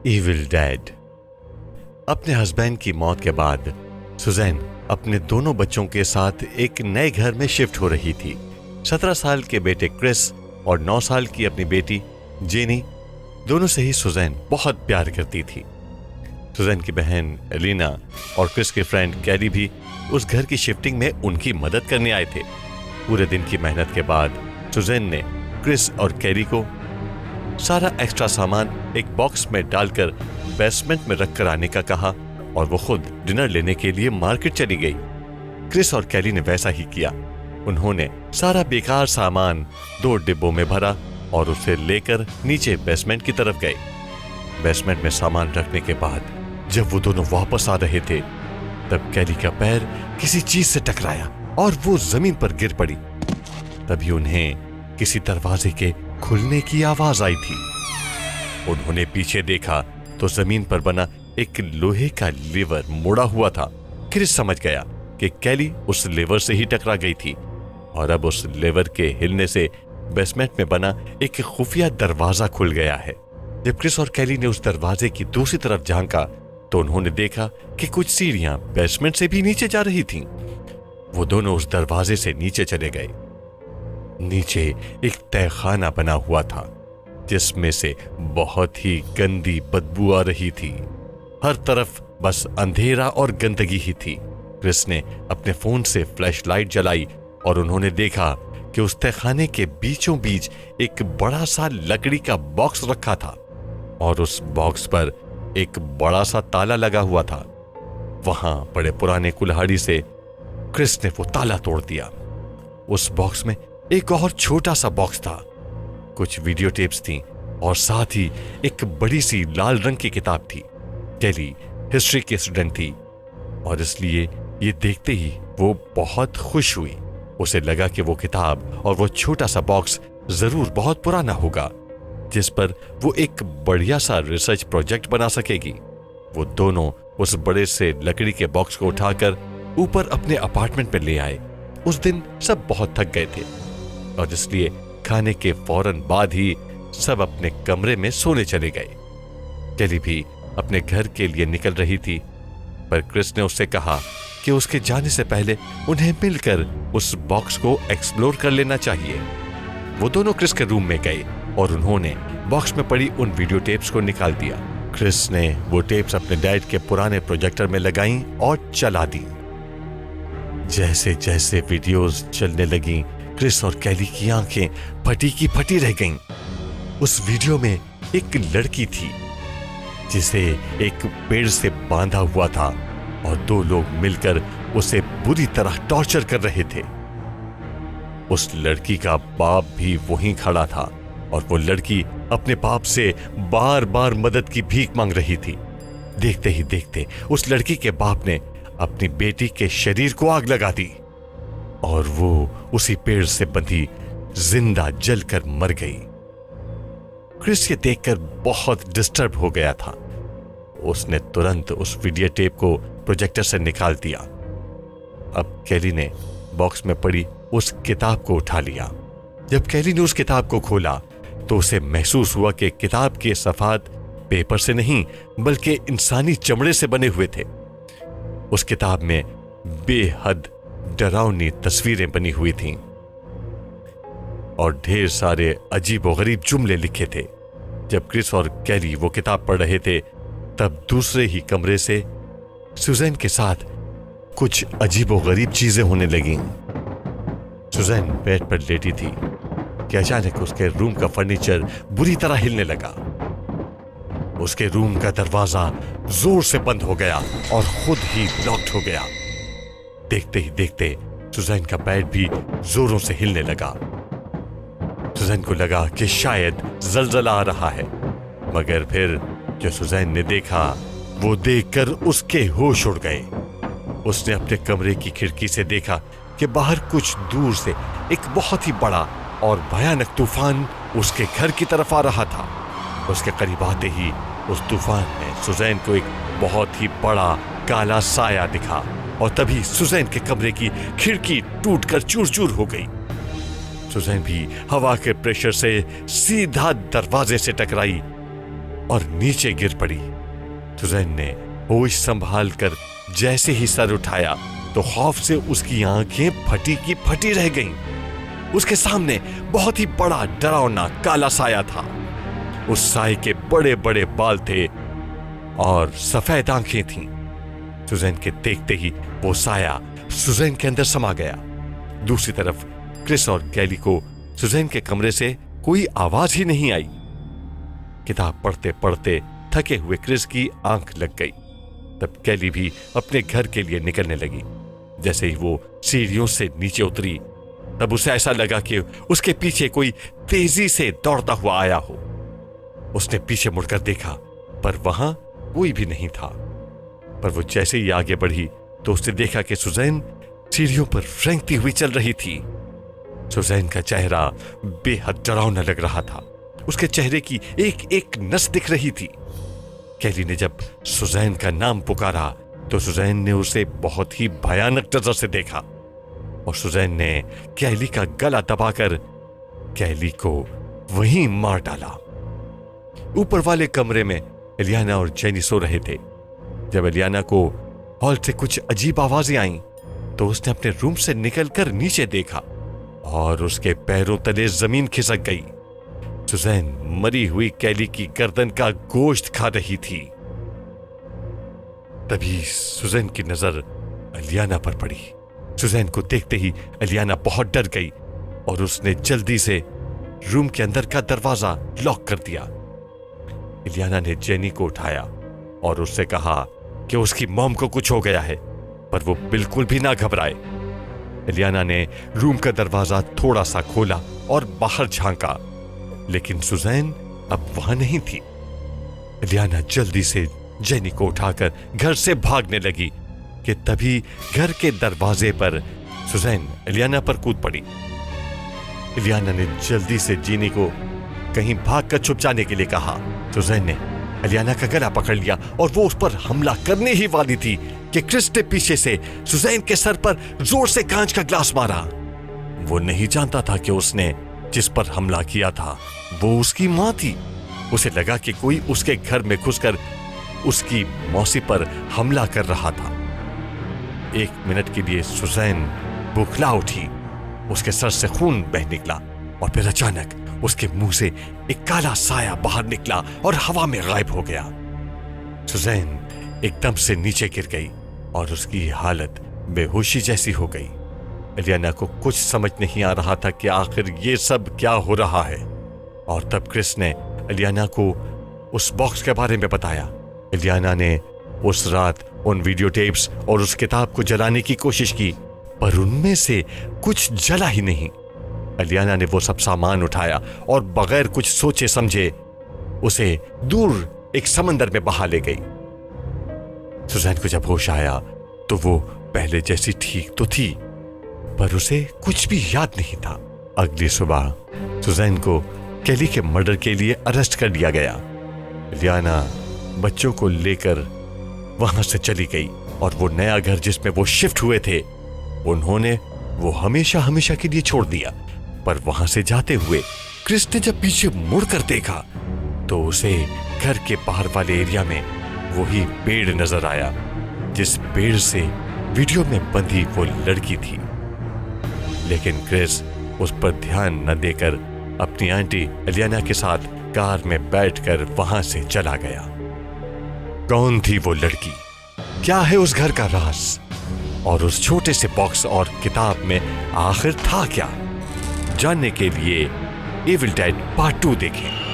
Evil dead. अपने husband की मौत के बाद सुजैन अपने दोनों बच्चों के साथ एक नए घर में शिफ्ट हो रही थी। 17 साल के बेटे क्रिस और 9 साल की अपनी बेटी जेनी, दोनों से ही सुजैन बहुत प्यार करती थी। सुजैन की बहन एलिना और क्रिस के फ्रेंड कैरी भी उस घर की शिफ्टिंग में उनकी मदद करने आए थे। पूरे दिन की मेहनत के बाद सुजैन ने क्रिस और कैरी को सारा एक्स्ट्रा सामान एक बॉक्स में डालकर बेसमेंट में रखकर आने का कहा और वो खुद डिनर लेने के लिए मार्केट चली गई। क्रिस और कैरी ने वैसा ही किया। उन्होंने सारा बेकार सामान 2 डिब्बों में भरा और उसे लेकर नीचे बेसमेंट की तरफ गए। बेसमेंट में सामान रखने के बाद जब वो दोनों वापस आ रहे थे तब कैरी का पैर किसी चीज से टकराया और वो जमीन पर गिर पड़ी। तभी उन्हें किसी दरवाजे के खुलने की आवाज आई थी। उन्होंने पीछे देखा तो जमीन पर बना एक लोहे का लीवर मुड़ा हुआ था। क्रिस समझ गया कि कैली उस लीवर से ही टकरा गई थी और अब उस लीवर के हिलने से बेसमेंट में बना एक खुफिया दरवाजा खुल गया है। जब क्रिस और कैली ने उस दरवाजे की दूसरी तरफ झांका तो उन्होंने देखा कि कुछ सीढ़ियां बेसमेंट से भी नीचे जा रही थीं। वो दोनों उस दरवाजे से नीचे चले गए। नीचे एक तहखाना बना हुआ था जिसमें से बहुत ही गंदी बदबू आ रही थी। हर तरफ बस अंधेरा और गंदगी ही थी। क्रिस ने अपने फोन से फ्लैशलाइट जलाई और उन्होंने देखा कि उस तहखाने के बीचों बीच एक बड़ा सा लकड़ी का बॉक्स रखा था और उस बॉक्स पर एक बड़ा सा ताला लगा हुआ था। वहां बड़े पुराने कुल्हाड़ी से क्रिस ने वो ताला तोड़ दिया। उस बॉक्स में एक और छोटा सा बॉक्स था। कुछ वीडियो टेप्स थी और साथ ही एक बड़ी सी लाल रंग की किताब थी। कैली हिस्ट्री की स्टूडेंट थी और इसलिए ये देखते ही वो बहुत खुश हुई। उसे लगा कि वो किताब और वो छोटा सा बॉक्स जरूर बहुत पुराना होगा जिस पर वो एक बढ़िया सा रिसर्च प्रोजेक्ट बना सकेगी। वो दोनों उस बड़े से लकड़ी के बॉक्स को उठाकर ऊपर अपने अपार्टमेंट में ले आए। उस दिन सब बहुत थक गए थे और इसलिए खाने के फौरन बाद ही सब अपने कमरे में सोने चले गए। कैली भी अपने घर के लिए निकल रही थी पर क्रिस ने उससे कहा कि उसके जाने से पहले उन्हें मिलकर उस बॉक्स को एक्सप्लोर कर लेना चाहिए। वो दोनों क्रिस के रूम में गए और उन्होंने बॉक्स में पड़ी उन वीडियो टेप्स को निकाल दिया। क्रिस ने वो टेप्स अपने डैड के पुराने प्रोजेक्टर में लगाईं और चला दी। जैसे जैसे वीडियोस चलने लगीं, क्रिस और कैली की आंखें फटी की फटी रह गईं। उस वीडियो में एक लड़की थी जिसे एक पेड़ से बांधा हुआ था और 2 लोग मिलकर उसे बुरी तरह टॉर्चर कर रहे थे। उस लड़की का बाप भी वहीं खड़ा था और वो लड़की अपने बाप से बार बार मदद की भीख मांग रही थी। देखते ही देखते उस लड़की के बाप ने अपनी बेटी के शरीर को आग लगा दी और वो उसी पेड़ से बंधी जिंदा जलकर मर गई। क्रिस ये देखकर बहुत डिस्टर्ब हो गया था। उसने तुरंत उस वीडियो टेप को प्रोजेक्टर से निकाल दिया। अब कैली ने बॉक्स में पड़ी उस किताब को उठा लिया। जब कैली ने उस किताब को खोला तो उसे महसूस हुआ कि किताब के सफ़ात पेपर से नहीं बल्कि इंसानी चमड़े से बने हुए थे। उस किताब में बेहद डरावनी तस्वीरें बनी हुई थीं और ढेर सारे अजीबोगरीब जुमले लिखे थे। जब क्रिस और कैली वो किताब पढ़ रहे थे तब दूसरे ही कमरे से सुजैन के साथ कुछ अजीबोगरीब चीजें होने लगीं। सुजैन बेड पर लेटी थी कि अचानक उसके रूम का फर्नीचर बुरी तरह हिलने लगा। उसके रूम का दरवाजा जोर से बंद हो गया और खुद ही लॉक्ड हो गया। देखते ही देखते सुजैन का बेड भी जोरों से हिलने लगा। सुजैन को लगा कि शायद जलजला आ रहा है, मगर फिर जो सुजैन ने देखा वो देखकर उसके होश उड़ गए। उसने अपने कमरे की खिड़की से देखा कि बाहर कुछ दूर से एक बहुत ही बड़ा और भयानक तूफान उसके घर की तरफ आ रहा था। उसके करीब आते ही उस तूफान में सुजैन को एक बहुत ही बड़ा काला साया दिखा और तभी सुजैन के कमरे की खिड़की टूटकर चूर-चूर हो गई। सुजैन भी हवा के प्रेशर से सीधा दरवाजे से टकराई और नीचे गिर पड़ी। सुजैन ने होश संभाल कर जैसे ही सर उठाया तो खौफ से उसकी आंखें फटी की फटी रह गईं। उसके सामने बहुत ही बड़ा डरावना काला साया था। उस साए के बड़े बड़े बाल थे और सफेद आंखें थीं। सुजैन के देखते ही वो साया सुजैन के अंदर समा गया। दूसरी तरफ क्रिस और कैली को सुजैन के कमरे से कोई आवाज ही नहीं आई। किताब पढ़ते पढ़ते थके हुए क्रिस की आंख लग गई। तब कैली भी अपने घर के लिए निकलने लगी। जैसे ही वो सीढ़ियों से नीचे उतरी तब उसे ऐसा लगा कि उसके पीछे कोई तेजी से दौड़ता हुआ आया हो। उसने पीछे मुड़कर देखा पर वहां कोई भी नहीं था। पर वो जैसे ही आगे बढ़ी तो उसने देखा कि सुजैन सीढ़ियों पर रेंगती हुई चल रही थी। सुजैन का चेहरा बेहद डरावना लग रहा था। उसके चेहरे की एक एक नस दिख रही थी। कैली ने जब सुजैन का नाम पुकारा तो सुजैन ने उसे बहुत ही भयानक नजर से देखा और सुजैन ने कैली का गला दबाकर कैली को वहीं मार डाला। ऊपर वाले कमरे में एलियाना और जेनी सो रहे थे। जब एलियाना को हॉल से कुछ अजीब आवाजें आईं तो उसने अपने रूम से निकलकर नीचे देखा और उसके पैरों तले जमीन खिसक गई। सुजैन मरी हुई कैली की गर्दन का गोश्त खा रही थी। तभी सुजैन की नजर एलियाना पर पड़ी। सुजैन को देखते ही एलियाना बहुत डर गई और उसने जल्दी से रूम के अंदर का दरवाजा लॉक कर दिया। एलियाना ने जेनी को उठाया और उससे कहा कि उसकी मॉम को कुछ हो गया है, पर वो बिल्कुल भी ना घबराए। एलियाना ने रूम का दरवाजा थोड़ा सा खोला और बाहर झांका, लेकिन सुजैन अब वहां नहीं थी। एलियाना जल्दी से जेनी को उठाकर घर से भागने लगी कि तभी घर के दरवाजे पर सुजैन एलियाना पर कूद पड़ी। एलियाना ने जल्दी से जेनी को कहीं भागकर छुप जाने के लिए कहा। सुजैन ने एलियाना का गला पकड़ लिया और वो उस पर हमला करने ही वाली थी कि क्रिस ने पीछे से सुजैन के सर पर जोर से कांच का ग्लास मारा। वो नहीं जानता था कि उसने जिस पर हमला किया था वो उसकी मां थी। उसे लगा कि कोई उसके घर में घुसकर उसकी मौसी पर हमला कर रहा था। 1 मिनट के लिए सुजैन बुखला उठी। उसके सर से खून बह निकला और फिर अचानक उसके मुंह से एक काला साया बाहर निकला और हवा में गायब हो गया। सुजैन एकदम से नीचे गिर गई और उसकी हालत बेहोशी जैसी हो गई। एलियाना को कुछ समझ नहीं आ रहा था कि आखिर ये सब क्या हो रहा है। और तब क्रिस ने एलियाना को उस बॉक्स के बारे में बताया। एलियाना ने उस रात उन वीडियो टेप्स और उस किताब को जलाने की कोशिश की, पर उनमें से कुछ जला ही नहीं। एलियाना ने वो सब सामान उठाया और बगैर कुछ सोचे समझे उसे दूर एक समंदर में बहा ले गई। सुजैन को जब होश आया तो वो पहले जैसी ठीक तो थी, पर उसे कुछ भी याद नहीं था। अगली सुबह सुजैन को कैली के मर्डर के लिए अरेस्ट कर लिया गया। एलियाना बच्चों को लेकर वहां से चली गई और वो नया घर जिसमें वो शिफ्ट हुए थे उन्होंने वो हमेशा हमेशा के लिए छोड़ दिया। पर वहां से जाते हुए क्रिस ने जब पीछे मुड़कर देखा तो उसे घर के बाहर वाले एरिया में वही पेड़ नजर आया जिस पेड़ से वीडियो में बंधी वो लड़की थी। लेकिन क्रिस उस पर ध्यान न देकर अपनी आंटी एलियाना के साथ कार में बैठकर वहां से चला गया। कौन थी वो लड़की? क्या है उस घर का राज? और उस छोटे से बॉक्स और किताब में आखिर था क्या? जानने के लिए एविल डेड पार्ट 2 देखें।